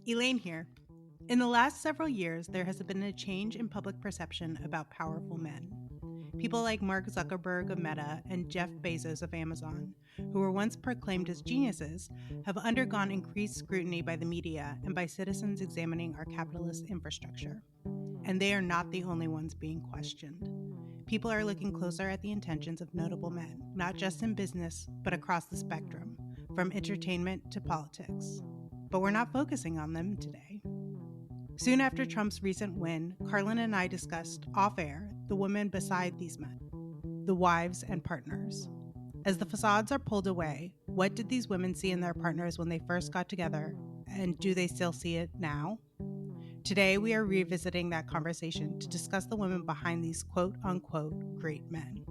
Elaine here. In the last several years, there has been a change in public perception about powerful men. People like Mark Zuckerberg of Meta and Jeff Bezos of Amazon, who were once proclaimed as geniuses, have undergone increased scrutiny by the media and by citizens examining our capitalist infrastructure. And they are not the only ones being questioned. People are looking closer at the intentions of notable men, not just in business, but across the spectrum, from entertainment to politics. But we're not focusing on them today. Soon after Trump's recent win, Carlin and I discussed off air the women beside these men, the wives and partners. As the facades are pulled away, what did these women see in their partners when they first got together, and do they still see it now? Today, we are revisiting that conversation to discuss the women behind these quote unquote great men.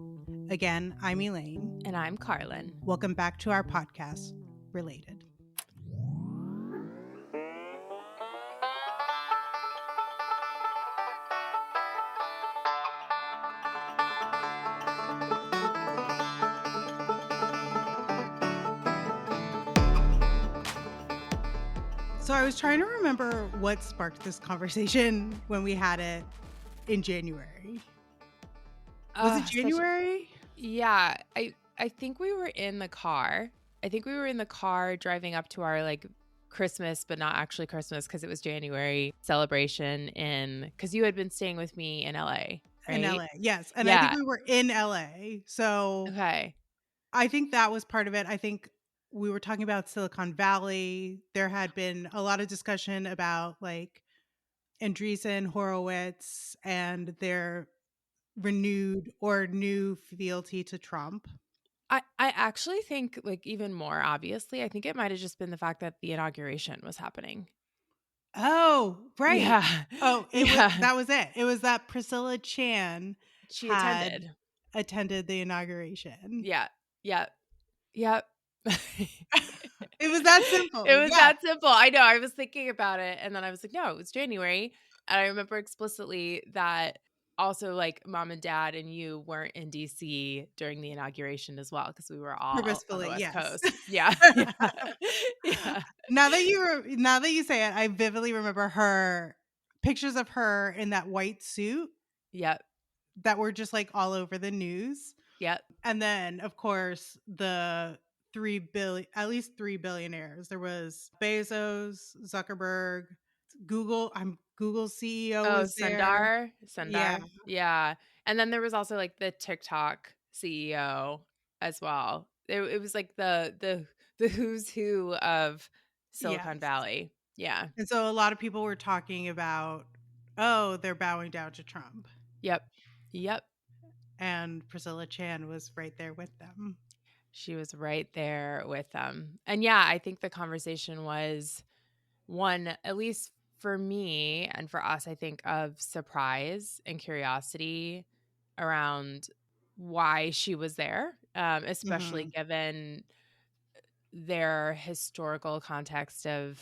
Again, I'm Elaine. And I'm Carlin. Welcome back to our podcast, Related. So I was trying to remember what sparked this conversation when we had it in January. Was it January? Yeah, I think we were in the car. I think we were in the car driving up to our Christmas, but not actually Christmas because it was January celebration because you had been staying with me in LA, right? In LA, yes. And Yeah. I think we were in LA. So Okay. I think that was part of it. I think we were talking about Silicon Valley. There had been a lot of discussion about Andreessen Horowitz and their renewed or new fealty to Trump. I actually think even more obviously, I think it might have just been the fact that the inauguration was happening. Oh, right. Yeah. Oh, Yeah. that was it. It was that Priscilla Chan She had attended the inauguration. Yeah. Yeah. Yep. It was that simple. It was Yeah. that simple. I know. I was thinking about it and then I was like, no, it was January. And I remember explicitly that also mom and dad and you weren't in DC during the inauguration as well because we were all on the Purposefully, West yes. Coast. Yeah. Yeah. Now that you say it, I vividly remember pictures of her in that white suit. Yep. That were just all over the news. Yep. And then of course at least 3 billionaires. There was Bezos, Zuckerberg, Google's CEO was there. Sundar. Yeah. And then there was also the TikTok CEO as well. It was the who's who of Silicon Valley. Yeah. And so a lot of people were talking about, oh, they're bowing down to Trump. Yep. Yep. And Priscilla Chan was right there with them. She was right there with them. And yeah, I think the conversation was one, at least for me and for us, I think of surprise and curiosity around why she was there, especially given their historical context of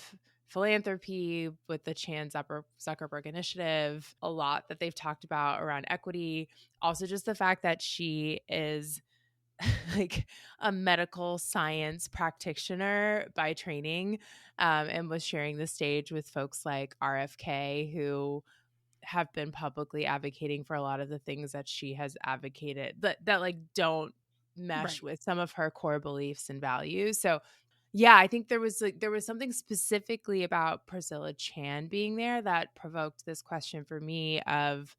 philanthropy with the Chan Zuckerberg initiative, a lot that they've talked about around equity. Also, just the fact that she is a medical science practitioner by training, and was sharing the stage with folks like RFK who have been publicly advocating for a lot of the things that she has advocated that don't mesh with some of her core beliefs and values. So yeah, I think there was something specifically about Priscilla Chan being there that provoked this question for me of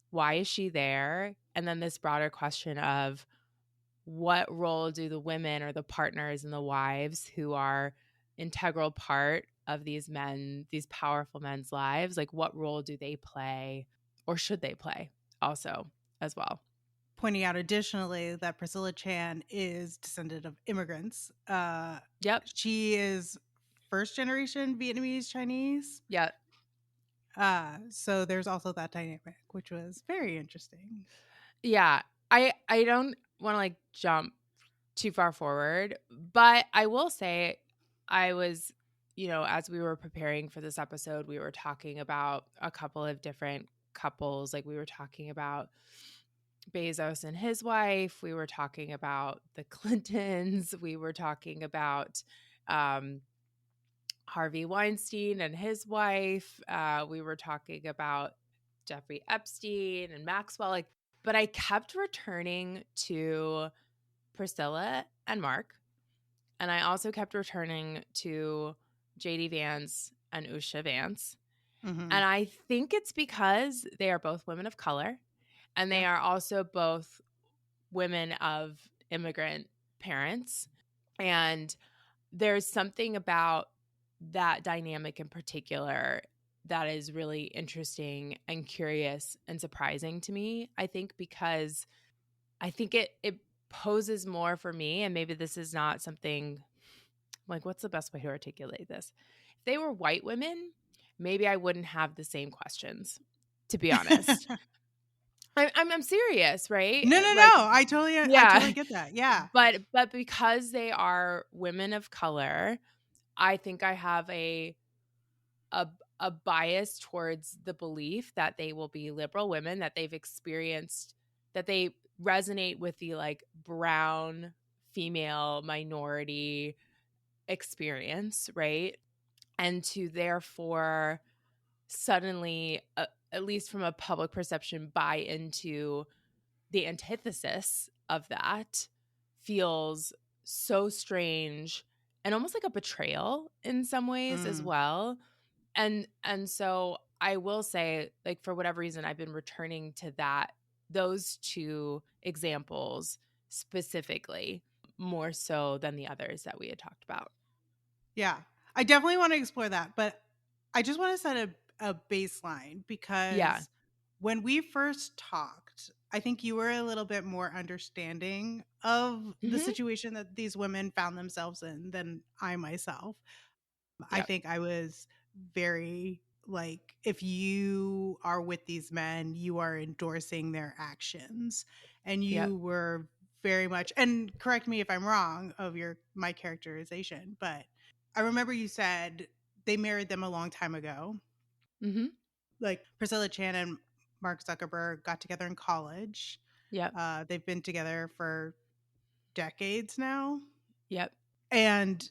why is she there? And then this broader question of what role do the women or the partners and the wives who are integral part of these powerful men's lives, what role do they play or should they play also as well? Pointing out additionally that Priscilla Chan is descendant of immigrants. Yep. She is first generation Vietnamese Chinese. Yeah. So there's also that dynamic, which was very interesting. Yeah. I don't want to jump too far forward, but I will say I was, as we were preparing for this episode, we were talking about a couple of different couples. We were talking about Bezos and his wife. We were talking about the Clintons. We were talking about Harvey Weinstein and his wife. We were talking about Jeffrey Epstein and Maxwell. Like, but I kept returning to Priscilla and Mark. And I also kept returning to JD Vance and Usha Vance. Mm-hmm. And I think it's because they are both women of color and they Yep. are also both women of immigrant parents. And there's something about that dynamic in particular that is really interesting and curious and surprising to me. I think because I think it poses more for me, and maybe this is not something like, what's the best way to articulate this? If they were white women, maybe I wouldn't have the same questions, to be honest. I'm serious, right? No, no, no. Like, I yeah. totally get that. Yeah. But because they are women of color, I think I have a a bias towards the belief that they will be liberal women, that they've experienced, that they resonate with the like brown female minority experience, right? And to therefore suddenly, at least from a public perception, buy into the antithesis of that feels so strange and almost like a betrayal in some ways as Mm. well. And so I will say, like, for whatever reason, I've been returning to those two examples specifically more so than the others that we had talked about. Yeah. I definitely want to explore that, but I just want to set a baseline Yeah. because when we first talked, I think you were a little bit more understanding of the Hmm. situation that these women found themselves in than I myself. I Yep. think I was very like, if you are with these men, you are endorsing their actions. And Yep. you were very much, and correct me if I'm wrong of my characterization, but I remember you said they married them a long time ago. Hmm. Like Priscilla Chan and Mark Zuckerberg got together in college. Yep. They've been together for decades now. Yep. And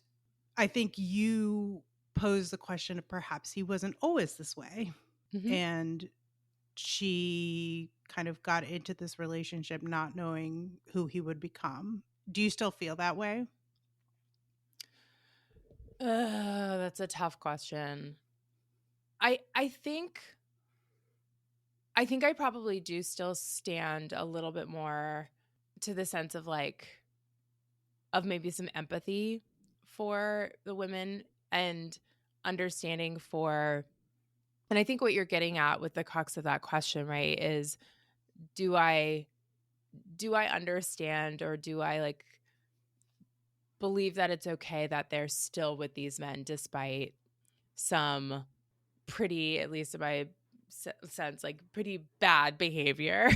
I think you posed the question of perhaps he wasn't always this way. Hmm. And she kind of got into this relationship not knowing who he would become. Do you still feel that way? That's a tough question. I think I probably do still stand a little bit more to the sense of like of maybe some empathy for the women and understanding for, and I think what you're getting at with the crux of that question, right, is do I understand, or do I like believe that it's okay that they're still with these men despite some pretty, at least in my sense, like pretty bad behavior.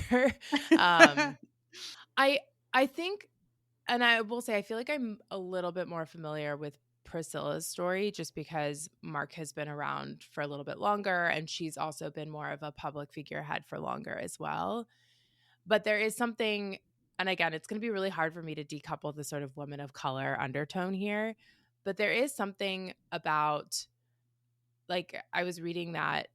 um I I think, and I will say I feel like I'm a little bit more familiar with Priscilla's story just because Mark has been around for a little bit longer and she's also been more of a public figurehead for longer as well. But there is something, and again, it's going to be really hard for me to decouple the sort of woman of color undertone here, but there is something about, like, I was reading that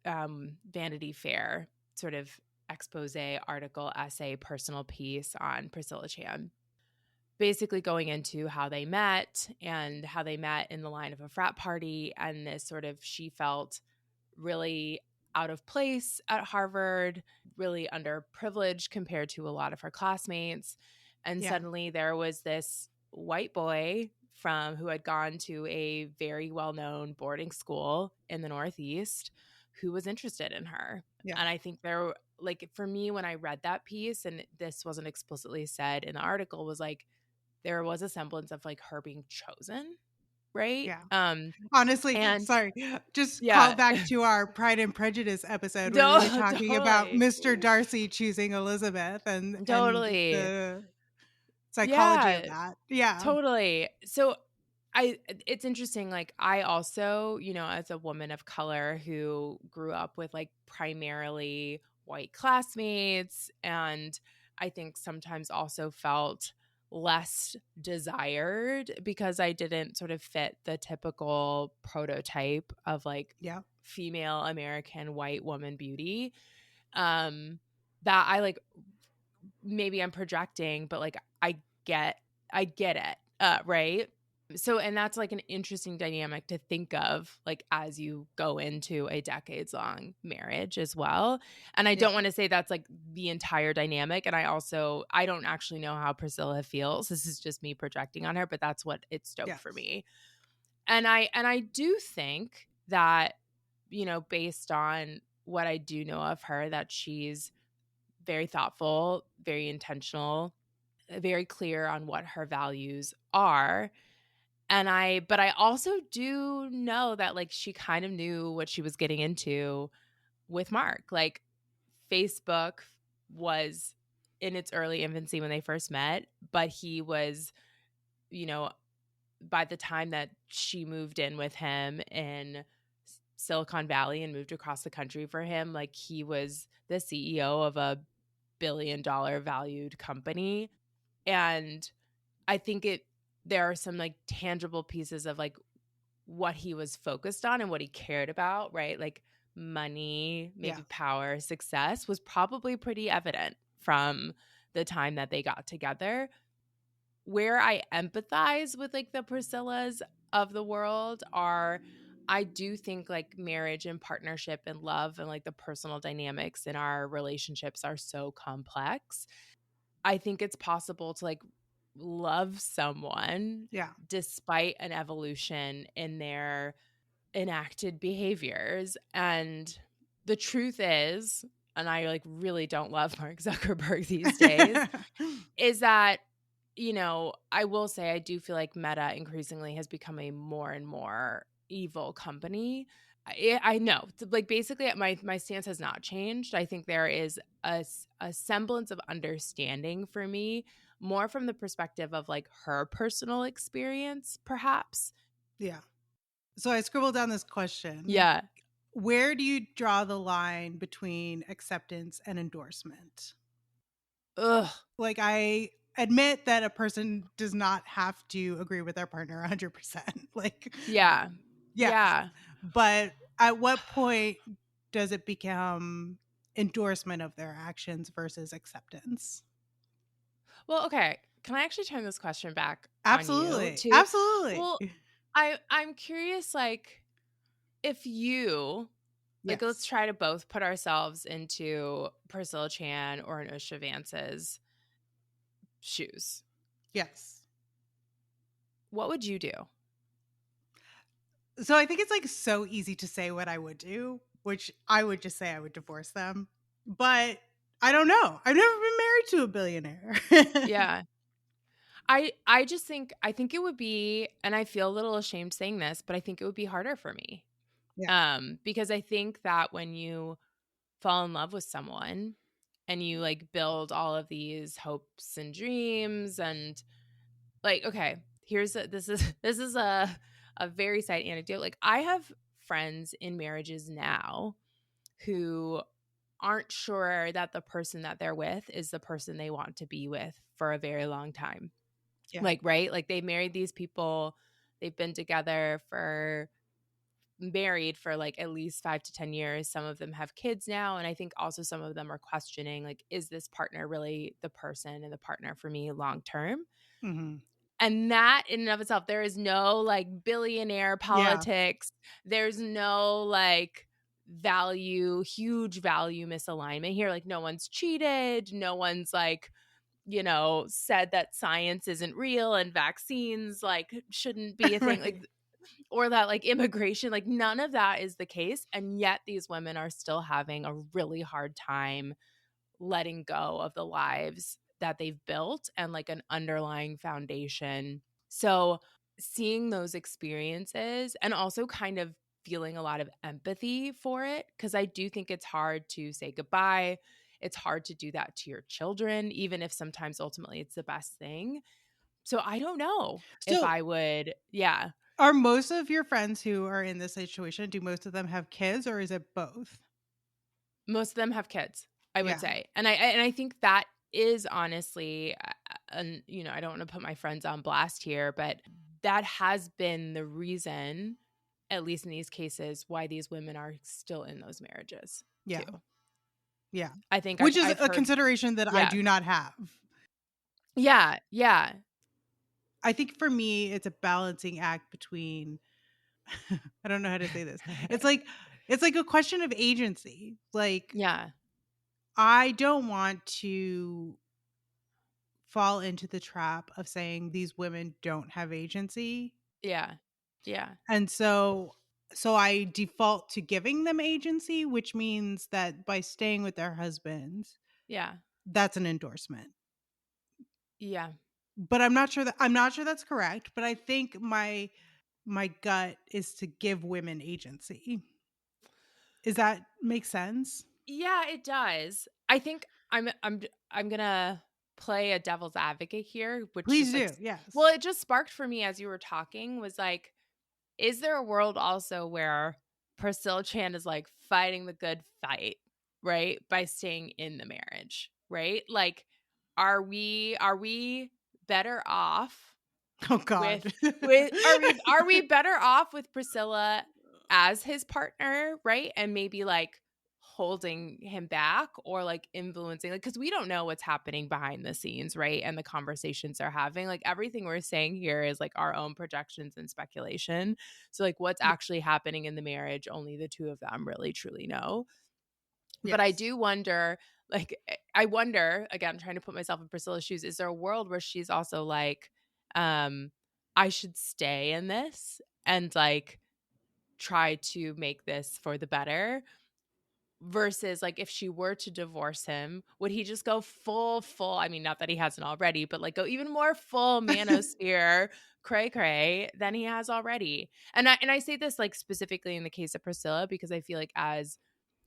Vanity Fair sort of expose article, essay, personal piece on Priscilla Chan, basically going into how they met and how they met in the line of a frat party. And this sort of, she felt really out of place at Harvard, really underprivileged compared to a lot of her classmates. And Yeah. suddenly there was this white boy from who had gone to a very well-known boarding school in the Northeast who was interested in her. Yeah. And I think there, like, for me, when I read that piece, and this wasn't explicitly said in the article, was like there was a semblance of like her being chosen, right? Yeah. Honestly, And sorry, just call yeah. back to our Pride and Prejudice episode where we were No, talking about totally. Mr. Darcy choosing Elizabeth and Totally. the psychology of Yeah, that. Yeah. totally. So it's interesting, like I also, as a woman of color who grew up with like primarily white classmates, and I think sometimes also felt less desired because I didn't sort of fit the typical prototype of like Yeah. female American white woman beauty. Um that I like, maybe I'm projecting, but like get I get it. Right? So, and that's like an interesting dynamic to think of, like as you go into a decades long marriage as well. And I Yeah. don't want to say that's like the entire dynamic. And I don't actually know how Priscilla feels. This is just me projecting on her, but that's what it stoked for Yes. me. And I do think that, based on what I do know of her, that she's very thoughtful, very intentional, very clear on what her values are. But I also do know that like she kind of knew what she was getting into with Mark. Like Facebook was in its early infancy when they first met, but he was, you know, by the time that she moved in with him in Silicon Valley and moved across the country for him, like he was the CEO of a $1 billion valued company. And I think there are some like tangible pieces of like what he was focused on and what he cared about, right? Like money, Yeah. maybe power, success was probably pretty evident from the time that they got together. Where I empathize with like the Priscillas of the world are, I do think like marriage and partnership and love and like the personal dynamics in our relationships are so complex. I think it's possible to like love someone Yeah. despite an evolution in their enacted behaviors. And the truth is, and I like really don't love Mark Zuckerberg these days, is that, I will say I do feel like Meta increasingly has become a more and more evil company. I know, like basically my stance has not changed. I think there is a semblance of understanding for me, more from the perspective of like her personal experience, perhaps. Yeah. So I scribbled down this question. Yeah. Where do you draw the line between acceptance and endorsement? Ugh. Like, I admit that a person does not have to agree with their partner 100%. Like, Yeah. yes. Yeah. But at what point does it become endorsement of their actions versus acceptance? Well, okay. Can I actually turn this question back on you Absolutely. too? Absolutely. Well, I'm curious, like, if you like, let's Yes. try to both put ourselves into Priscilla Chan or Anusha Vance's shoes. Yes. What would you do? So I think it's like so easy to say what I would do, which I would just say I would divorce them. But I don't know. I've never been married to a billionaire. Yeah. I think it would be, and I feel a little ashamed saying this, but I think it would be harder for me. Yeah. Because I think that when you fall in love with someone and you like build all of these hopes and dreams and like, okay, this is a very side anecdote. Like I have friends in marriages now who aren't sure that the person that they're with is the person they want to be with for a very long time. Yeah. Like, right? Like they married these people, they've been together for married for like at least 5 to 10 years. Some of them have kids now, and I think also some of them are questioning like, is this partner really the person and the partner for me long term? Hmm. And that in and of itself, there is no like billionaire Yeah. politics. There's no like huge value misalignment here. Like no one's cheated. No one's like, said that science isn't real and vaccines like shouldn't be a thing. Like, Right. or that like immigration, like none of that is the case. And yet these women are still having a really hard time letting go of the lives that they've built and like an underlying foundation. So seeing those experiences and also kind of feeling a lot of empathy for it, because I do think it's hard to say goodbye. It's hard to do that to your children, even if sometimes ultimately it's the best thing. So I don't know if So I would, yeah. are most of your friends who are in this situation, do most of them have kids or is it both? Most of them have kids, I would Yeah. say. And I think that is honestly and, I don't want to put my friends on blast here, but that has been the reason, at least in these cases, why these women are still in those marriages too. Yeah. Yeah. I think Which is I've a heard. consideration that I Yeah. do not have. Yeah. Yeah. I think for me, it's a balancing act between I don't know how to say this. It's like a question of agency. Like Yeah. I don't want to fall into the trap of saying these women don't have agency. Yeah. Yeah. And so I default to giving them agency, which means that by staying with their husbands, Yeah. that's an endorsement. Yeah. But I'm not sure that's correct, but I think my gut is to give women agency. Is that make sense? Yeah, it does. I think I'm gonna play a devil's advocate here, which Please just like do. well, Yes. it just sparked for me as you were talking was like, is there a world also where Priscilla Chan is like fighting the good fight, right? By staying in the marriage, right? Like, are we better off Oh with God. are we better off with Priscilla as his partner, right? And maybe like holding him back or like influencing, like, because we don't know what's happening behind the scenes, right? And the conversations they're having, like everything we're saying here is like our own projections and speculation. So like what's Yeah. actually happening in the marriage, only the two of them really truly know. But I Yes. do wonder, like, I wonder, again, trying to put myself in Priscilla's shoes, is there a world where she's also like, um, I should stay in this and like try to make this for the better? Versus like if she were to divorce him, would he just go full, I mean, not that he hasn't already, but like go even more full manosphere cray cray than he has already. And I say this like specifically in the case of Priscilla because I feel like as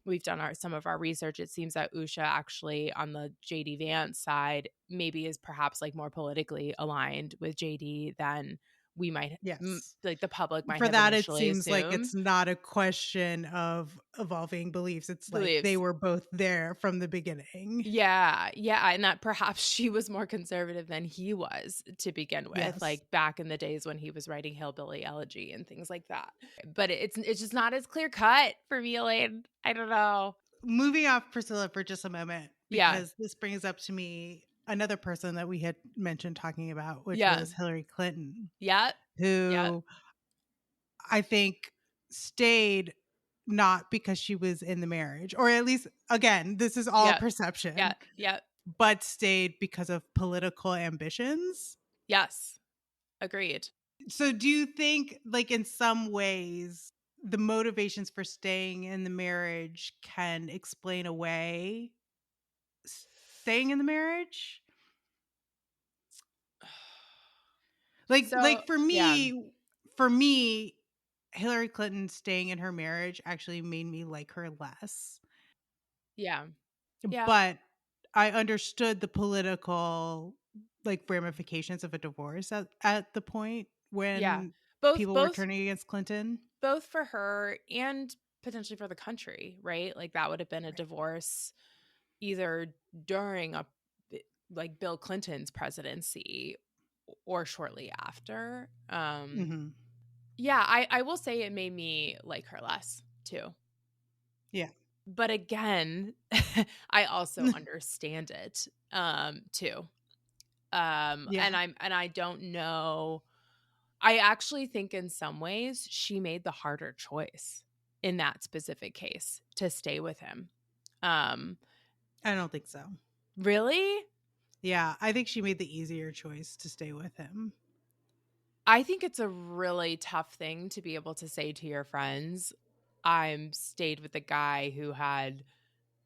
we've done some of our research, it seems that Usha actually on the JD Vance side maybe is perhaps like more politically aligned with JD than we might Yes. like the public might For have that, it initially seems like assumed. it's not a question of evolving beliefs. It's like they Believes. were both there from the beginning. Yeah, yeah, and that perhaps she was more conservative than he was to begin with, Yes. like back in the days when he was writing Hillbilly Elegy and things like that. But it's just not as clear cut for me, Elaine. I don't know. Moving off Priscilla for just a moment, Yeah, because this brings up to me another person that we had mentioned talking about, which yeah, was Hillary Clinton, yeah, yeah, who I think stayed not because she was in the marriage, or at least, again, this is all yeah, yeah, perception, yeah. but stayed because of political ambitions. Yes, agreed. So, do you think, like, in some ways, the motivations for staying in the marriage can explain away staying in the marriage? Like So, yeah, for me, Hillary Clinton staying in her marriage actually made me like her less. yeah, yeah, But I understood the political like ramifications of a divorce at the point yeah. when Both, people were both, turning against Clinton. both for her and potentially for the country, right? Like that would have been a Right. divorce either during like Bill Clinton's presidency or shortly after. Mhm. Yeah, I will say it made me like her less too. Yeah. But again, I also understand it too. Yeah. And I don't know. I actually think in some ways she made the harder choice in that specific case to stay with him. Um, I don't think so. really? Yeah, I think she made the easier choice to stay with him. I think it's a really tough thing to be able to say to your friends, I'm stayed with a guy who had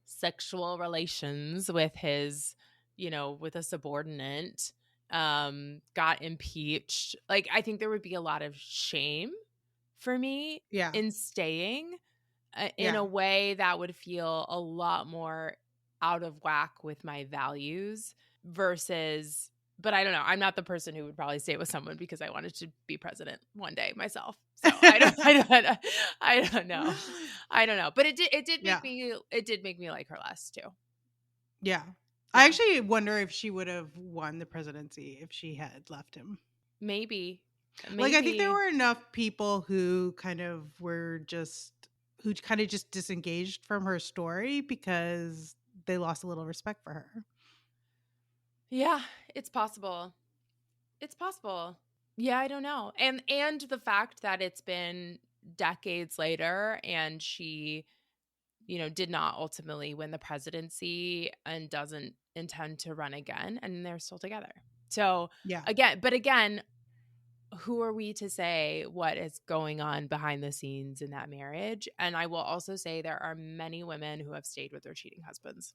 sexual relations with his, with a subordinate, got impeached. Like, I think there would be a lot of shame for me Yeah. in staying in Yeah. a way that would feel a lot more out of whack with my values versus but I don't know. I'm not the person who would probably stay with someone because I wanted to be president one day myself. So I don't I don't know. I don't know. But it did Yeah. make me like her less too. Yeah. I Yeah. actually wonder if she would have won the presidency if she had left him. Maybe. Like, I think there Maybe. were enough people who kind of were just who kind of just disengaged from her story because they lost a little respect for her. Yeah, it's possible. It's possible. Yeah, I don't know. And the fact that it's been decades later and she, did not ultimately win the presidency and doesn't intend to run again and they're still together. So, Yeah. again, who are we to say what is going on behind the scenes in that marriage? And I will also say there are many women who have stayed with their cheating husbands,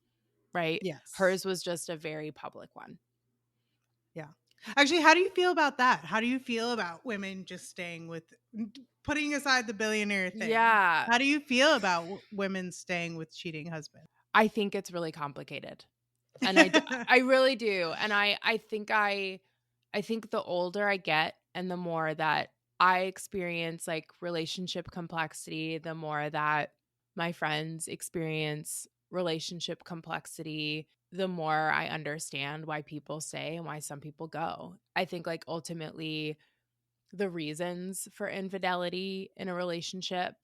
right? Yes. Hers was just a very public one. Yeah. Actually, how do you feel about that? How do you feel about women just staying with putting aside the billionaire thing? Yeah, How do you feel about women staying with cheating husbands? I think it's really complicated. And I really do. And I think the older I get and the more that I experience like relationship complexity, the more that my friends experience relationship complexity, the more I understand why people stay and why some people go. I think like ultimately the reasons for infidelity in a relationship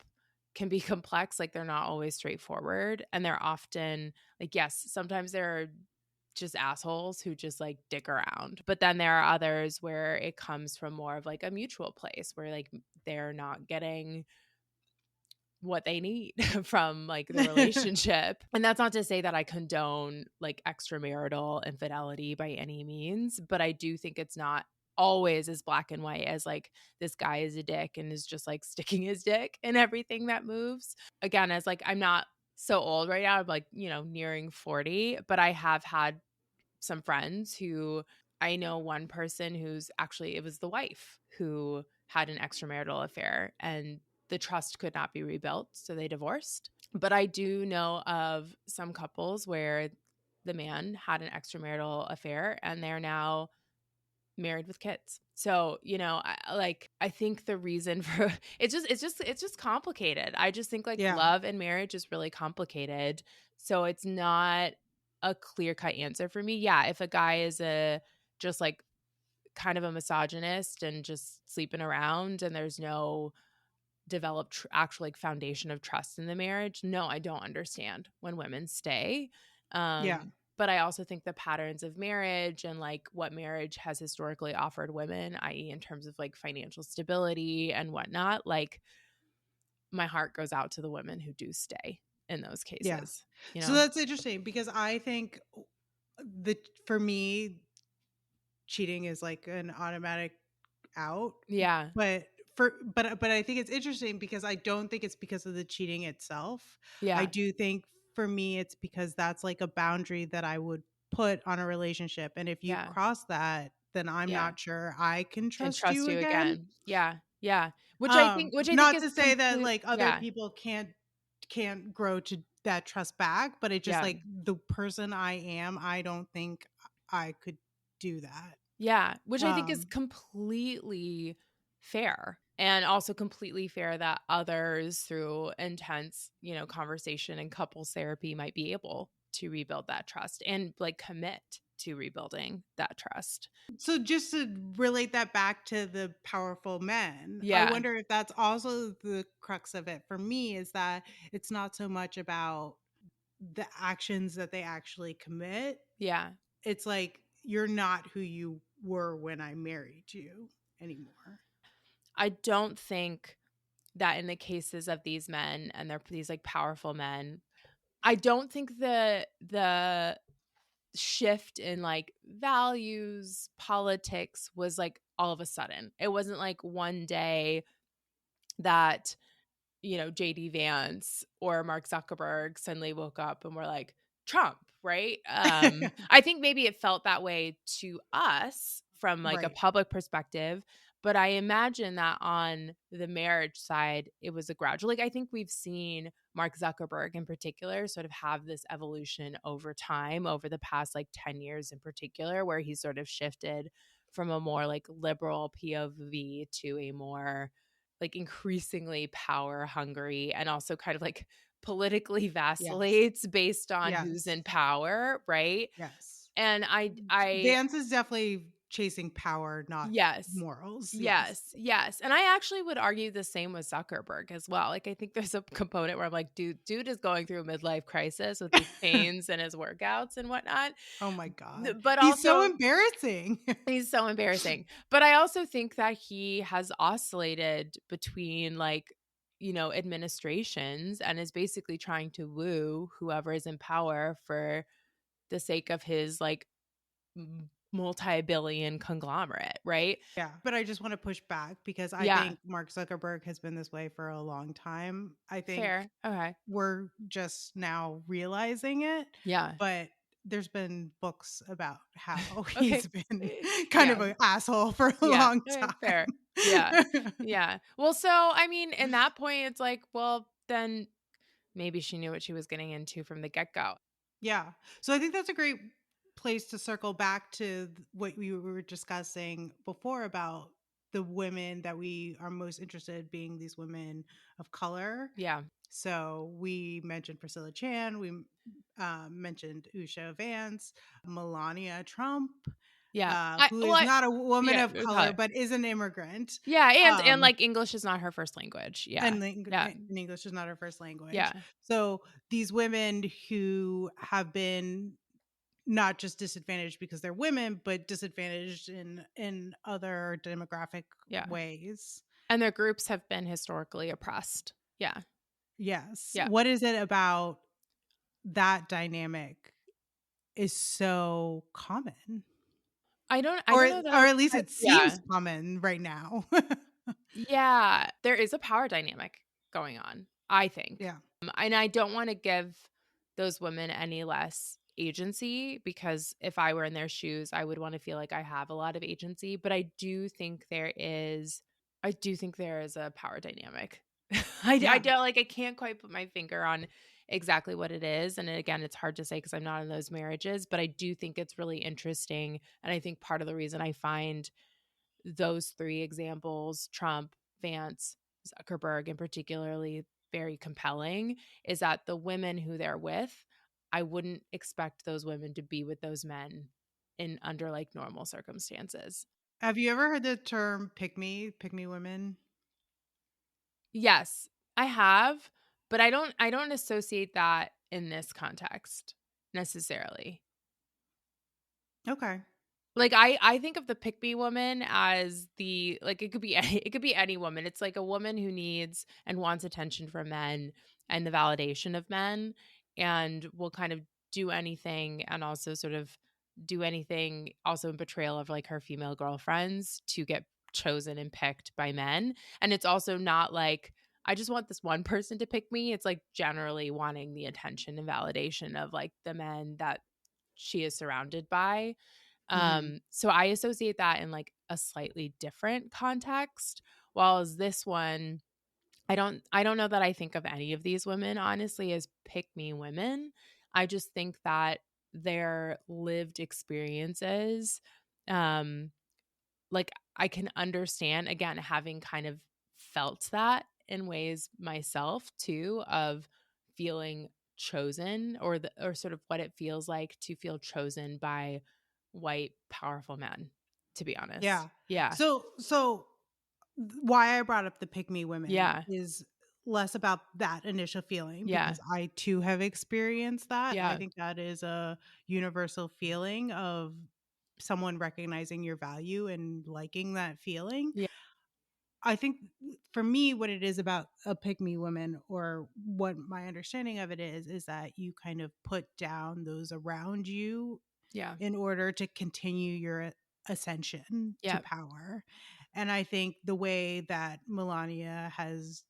can be complex. Like they're not always straightforward. And they're often like, yes, sometimes there are just assholes who just like dick around. But then there are others where it comes from more of like a mutual place where like they're not getting what they need from like the relationship. And that's not to say that I condone like extramarital infidelity by any means, but I do think it's not always as black and white as like this guy is a dick and is just like sticking his dick in everything that moves. Again, as like I'm not so old right now, I'm like, nearing 40, but I have had some friends who I know one person who's actually it was the wife who had an extramarital affair and the trust could not be rebuilt, so they divorced. But I do know of some couples where the man had an extramarital affair and they're now married with kids. So, I think the reason for it's just complicated. I just think like Yeah. love and marriage is really complicated. So it's not a clear-cut answer for me. Yeah, if a guy is a just like kind of a misogynist and just sleeping around and there's no developed actual like foundation of trust in the marriage, no, I don't understand when women stay. Yeah. But I also think the patterns of marriage and like what marriage has historically offered women, i.e., in terms of like financial stability and whatnot, like my heart goes out to the women who do stay in those Yeah. cases, So that's interesting because I think the for me cheating is like an automatic out, Yeah. but I think it's interesting because I don't think it's because of the cheating itself. I Yeah. do think for me it's because that's like a boundary that I would put on a relationship, and if you Yeah. cross that, then I'm Yeah. not sure I can Can trust trust you you again. again. Yeah. Yeah. Which I think Not is to say that complete. like other Yeah. people can't grow to that trust back, but it just Yeah. like the person I am, I don't think I could do that. Yeah, which I think is Um, completely fair. And also completely fair that others through intense, conversation and couples therapy might be able to rebuild that trust and like commit to rebuilding that trust. so just to relate that back to the powerful men, I Yeah. wonder if that's also the crux of it for me is that it's not so much about the actions that they actually commit. Yeah. It's like you're not who you were when I married you anymore. I don't think that in the cases of these men and they're these like powerful men, I don't think the shift in like values, politics was like all of a sudden. It wasn't like one day that, JD Vance or Mark Zuckerberg suddenly woke up and were like Trump, right? I think maybe it felt that way to us from like a Right. public perspective, but I imagine that on the marriage side it was a gradual, like I think we've seen Mark Zuckerberg in particular sort of have this evolution over time over the past like 10 years in particular where he's sort of shifted from a more like liberal POV to a more like increasingly power hungry and also kind of like politically Yes. vacillates based on who's Yes. in power, right? Yes. And I Vance is definitely chasing power, not yes. morals. Yes. Yes, yes, and I actually would argue the same with Zuckerberg as well. Like, I think there's a component where I'm like, dude is going through a midlife crisis with his chains and his workouts and whatnot, Oh my god. but He's so also embarrassing. he's so embarrassing. But I also think that he has oscillated between, like, administrations and is basically trying to woo whoever is in power for the sake of his, like, multi-billion conglomerate, right? Yeah, but I just want to push back because I Yeah, think Mark Zuckerberg has been this way for a long time. I think fair. Okay. we're just now realizing it, Yeah. but there's been books about how Okay. he's been kind Yeah. of an asshole for a Yeah. long Okay, fair. Yeah. time. Yeah. Well, so, I mean, in that point, it's like, well, then maybe she knew what she was getting into from the get-go. Yeah. So I think that's a great place to circle back to what we were discussing before about the women that we are most interested in being these women of color. Yeah. So we mentioned Priscilla Chan, we mentioned Usha Vance, Melania Trump, Yeah. who is not a woman Yeah, of color color. but is an immigrant. Yeah, and, Um, like, English is not her first language. Yeah. and Yeah. English is not her first language. Yeah. So these women who have been not just disadvantaged because they're women, but disadvantaged in other demographic Yeah. ways. And their groups have been historically oppressed. Yeah. Yes. Yeah. What is it about that dynamic is so common? I don't know that Or I at least I it yeah. seems common right now. Yeah, there is a power dynamic going on, I think. Yeah. And I don't wanna give those women any less agency because if I were in their shoes, I would wanna feel like I have a lot of agency, but I do think there is a power dynamic. I Yeah. don't like, I can't quite put my finger on exactly what it is, and again, it's hard to say because 'cause I'm not in those marriages, but I do think it's really interesting, and I think part of the reason I find those 3 examples, Trump, Vance, Zuckerberg, and particularly very compelling, is that the women who they're with, I wouldn't expect those women to be with those men in under, like, normal circumstances. Have you ever heard the term pick me women? Yes, I have, but I don't associate that in this context necessarily. Okay. Like, I think of the pick me woman as the like, it could be it could be any woman. It's like a woman who needs and wants attention from men and the validation of men and will kind of do anything and also sort of do anything also in betrayal of, like, her female girlfriends to get chosen and picked by men. And it's also not like, "I just want this one person to pick me." It's, like, generally wanting the attention and validation of, like, the men that she is surrounded by. Mhm. So I associate that in, like, a slightly different context, while as this one, I don't know that I think of any of these women, honestly, as pick me women. I just think that their lived experiences, um, like, I can understand, again, having kind of felt that in ways myself too, of feeling chosen or sort of what it feels like to feel chosen by white, powerful men, to be honest. Yeah. Yeah. So why I brought up the pick me women Yeah. is less about that initial feeling Yeah. because I too have experienced that. I Yeah. think that is a universal feeling of someone recognizing your value and liking that feeling. Yeah. I think for me, what it is about a pick me woman, or what my understanding of it is that you kind of put down those around you Yeah. in order to continue your ascension to Yeah. power. And I think the way that Melania has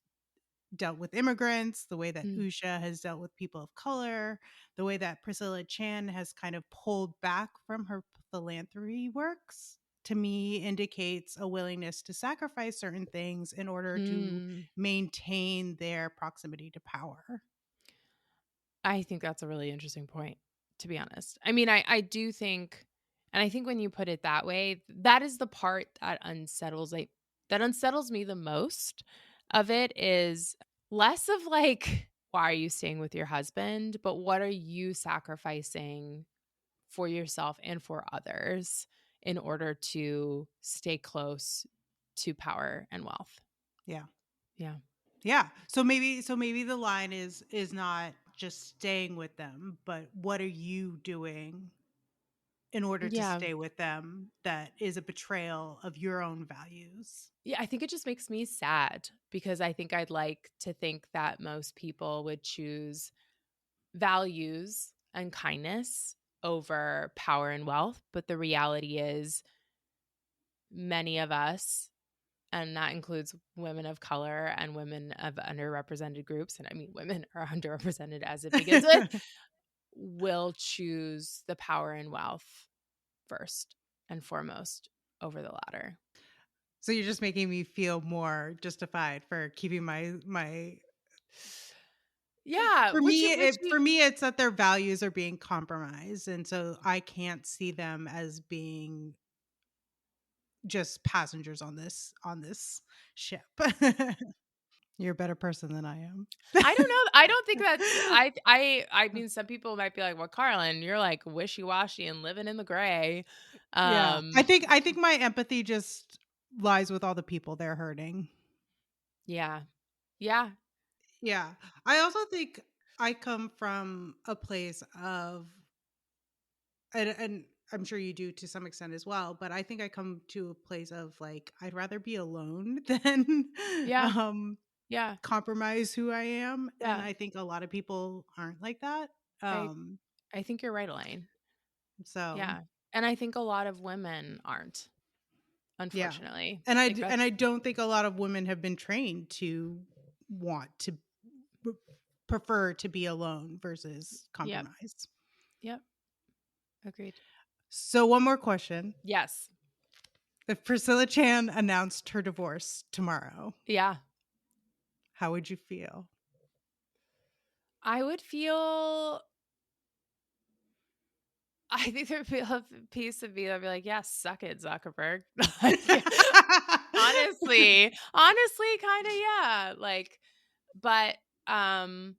dealt with immigrants, the way that Mm. Usha has dealt with people of color, the way that Priscilla Chan has kind of pulled back from her philanthropy works, to me indicates a willingness to sacrifice certain things in order to Mm. maintain their proximity to power. I think that's a really interesting point, to be honest. I mean, I do think, and I think when you put it that way, that is the part that unsettles me the most of it is less of like why are you staying with your husband, but what are you sacrificing for yourself and for others in order to stay close to power and wealth? Yeah. Yeah. Yeah. So maybe the line is not just staying with them, but what are you doing in order to Yeah. stay with them that is a betrayal of your own values? Yeah, I think it just makes me sad because I think I'd like to think that most people would choose values and kindness over power and wealth. But the reality is, many of us, and that includes women of color and women of underrepresented groups, and I mean, women are underrepresented as it begins with, will choose the power and wealth first and foremost over the latter. So you're just making me feel more justified for keeping my Yeah, for me it's that their values are being compromised, and so I can't see them as being just passengers on this ship. You're a better person than I am. I don't know. I don't think that's I mean, some people might be like, "Well, Carlin, you're like wishy-washy and living in the gray." Yeah. Um, I think my empathy just lies with all the people they're hurting. yeah. Yeah. Yeah. I also think I come from a place of and I'm sure you do to some extent as well, but I think I come to a place of like I'd rather be alone than Yeah. um Yeah. compromise who I am, and Yeah. I think a lot of people aren't like that. I Um I think you're right, Elaine. so Yeah. And I think a lot of women aren't, yeah. unfortunately. And I think that's I don't think a lot of women have been trained to want to p- prefer to be alone versus yep. compromise. Yep. Agreed. So one more question. Yes. If Priscilla Chan announced her divorce tomorrow, Yeah. how would you feel? I would feel I think there'd be a piece of me that'd be like, "Yeah, suck it, Zuckerberg." Like, honestly, kinda, yeah, like, but, and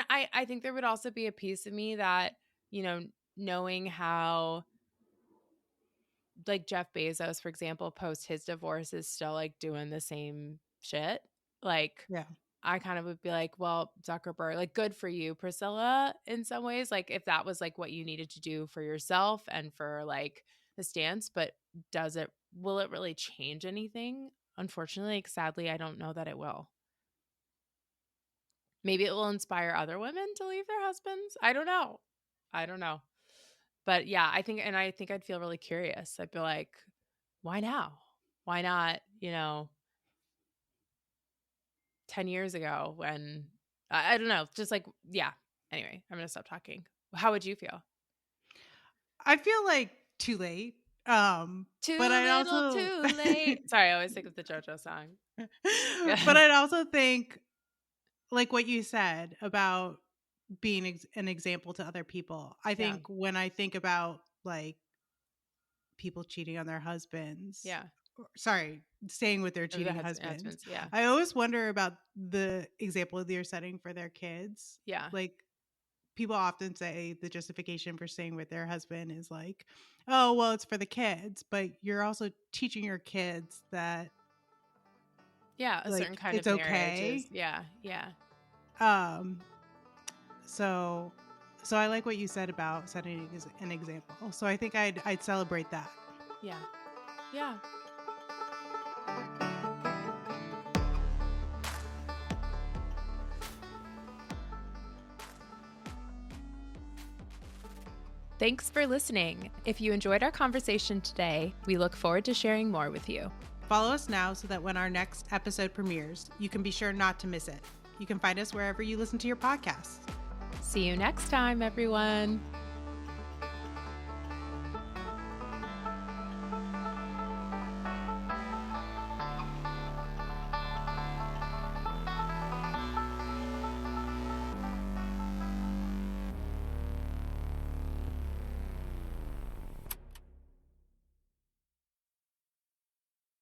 I think there would also be a piece of me that, you know, knowing how, like, Jeff Bezos, for example, post his divorce is still, like, doing the same shit, like, Yeah. I kind of would be like, "Well, Zuckerberg, like, good for you, Priscilla," in some ways, like, if that was, like, what you needed to do for yourself and for, like, the stance, but will it really change anything? Unfortunately, like, sadly, I don't know that it will. Maybe it will inspire other women to leave their husbands. I don't know. I don't know. But yeah, I think I'd feel really curious. I'd be like, why now? Why not, 10 years ago when I don't know, just like, yeah. Anyway, I'm going to stop talking. How would you feel? I feel like too late. But Too I'd little, also too late. Sorry, I always think of the JoJo song. but Yeah. I'd also think like what you said about being an example to other people. I Yeah. think when I think about like people cheating on their husbands, Yeah. sorry, staying with their Of the cheating husbands, husbands. Yeah. I always wonder about the example they're setting for their kids. Yeah. Like people often say the justification for staying with their husband is like, oh, well, it's for the kids, but you're also teaching your kids that Yeah. A certain like kind it's of marriage is, okay. yeah. Yeah. Um, so so I like what you said about setting an example. So I think I'd celebrate that. Yeah. Yeah. Thanks for listening. If you enjoyed our conversation today, we look forward to sharing more with you. Follow us now so that when our next episode premieres, you can be sure not to miss it. You can find us wherever you listen to your podcasts. See you next time, everyone.